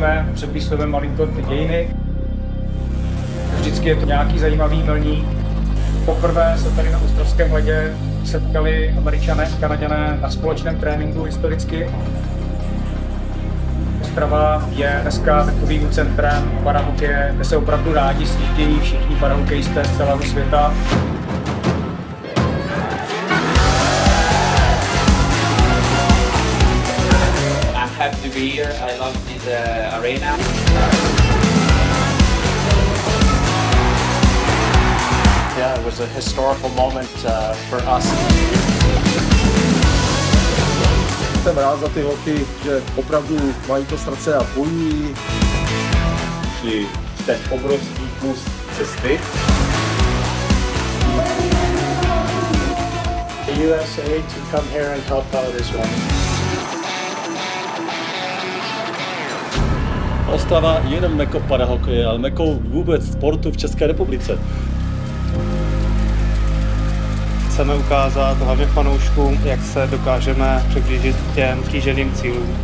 učíme přepisujeme malinko ty dějiny. Vždycky je to nějaký zajímavý milník. Poprvé se tady na Ostravském ledě setkali Američané a Kanaďané na společném tréninku historicky. Ostrava je dneska takovým centrem parahokeje, kde se opravdu rádi sjíždějí všichni parahokejisté z celého světa. I'm happy to be here. I love this arena. Yeah, it was a historical moment for us. Jsem rád za ty holky, že opravdu mají to srdce a bojují. Šli ten obrovský kus cesty. The USA to come here and help out as well. Ostrava je jenom meko parahokeje, ale meko vůbec sportu v České republice. Chceme ukázat hlavně fanouškům, jak se dokážeme přiblížit těm kýženým cílům.